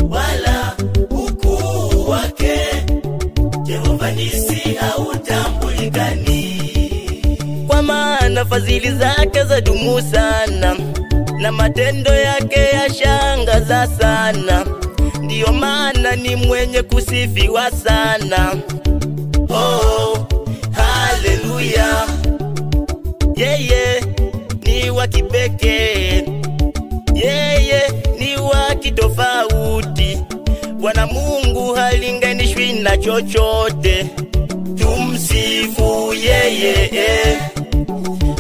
wala ukuu wake Jehova nisi hautambulikani. Kwa maana fadhili zake zadumu sana, na matendo yake yashangaza sana. Ndiyo maana ni mwenye kusifiwa sana. Oh, haleluya. Yeye ni wa kipekee, yeye ni wa kitofauti. Bwana Mungu halinganishwi na chochote. Tumsifu yeye,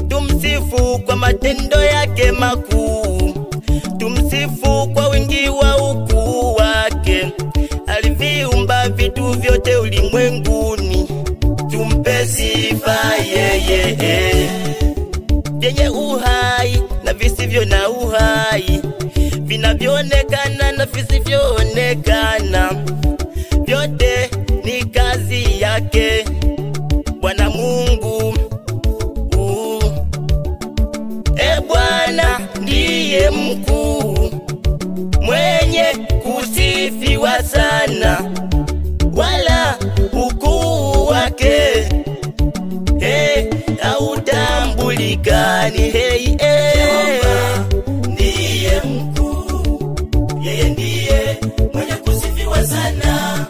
tumsifu kwa matendo yake makuu, tumsifu kwa wingi wa ukuu wake. Aliviumba vitu vyote ulimwenguni, tumpe sifa yeye. Vyenye uhai na visivyo na uhai, vinavyoonekana na visivyoonekana, vyote ni kazi yake Bwana Mungu. Bwana ndiye mkuu, mwenye kusifiwa sana, wala ukuu wake hautambulikani. Jehova ndiye mkuu, yeye ndiye mwenye kusifiwa sana,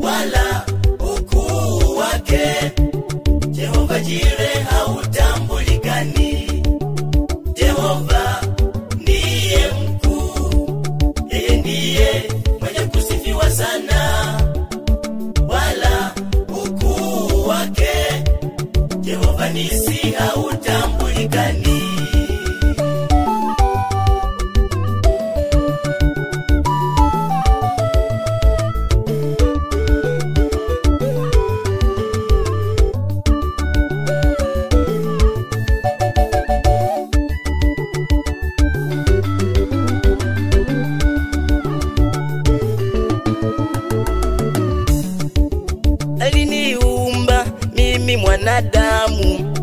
wala ukuu wake Jehova Jire hautambulikani. Jehova ndiye mkuu, yeye ndiye mwenye kusifiwa sana, wala ukuu wake Jehova nisi hautambulikani. Aliniumba mimi mwanadamu,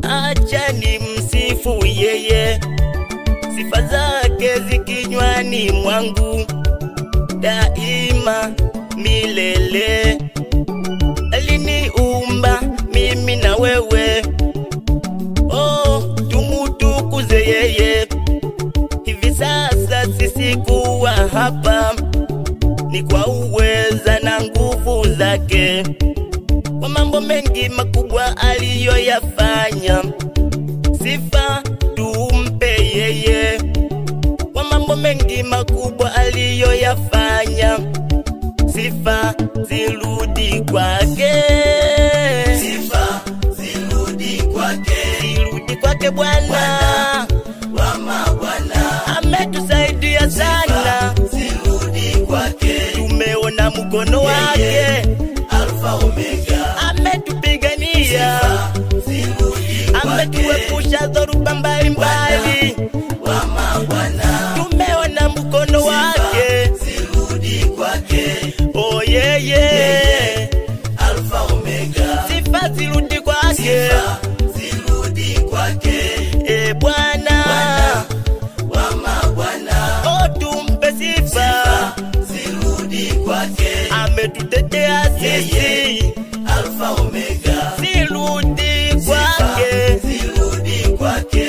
acha ni msifu yeye. Sifa zake zikinywani mwangu daima milele. Aliniumba mimi na wewe, oh tumutukuze yeye. Hivi sasa sisi kuwa hapa ni kwa uweza na nguvu zake, kwa mambo mengi makubwa aliyoyafanya. Sifa tumpe yeye, kwa mambo mengi makubwa aliyoyafanya. Sifa zirudi kwake, Sifa zirudi kwake, zirudi kwake Bwana wa mabwana. ametusaidia sana. Zirudi kwake, Tumeona mkono wake, Alfa Omega. ametupigania, Zirudi kwake, ametuepusha dhoruba mbalimbali. wa mabwana. Tumeona mkono wake, Zirudi kwake, oh yeye. Alfa Omega. Sifa zirudi kwake, Zirudi kwake, Bwana wa mabwana. oh tumpe sifa. Zirudi kwake, Ametutetea sisi, Alfa Omega. zirudi kwake Zirudi kwake,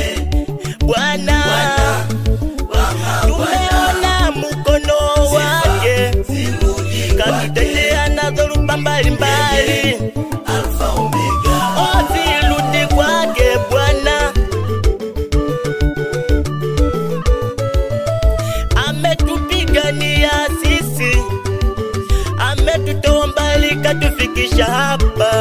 Bwana. wa mabwana. Tumeona mkono wake, Zirudi kwake, katutetea na dhoruba mbalimbali. Alfa Omega. Oh zirudi kwake Bwana, ametupigania sisi, ametutoa mbali katufikisha hapa.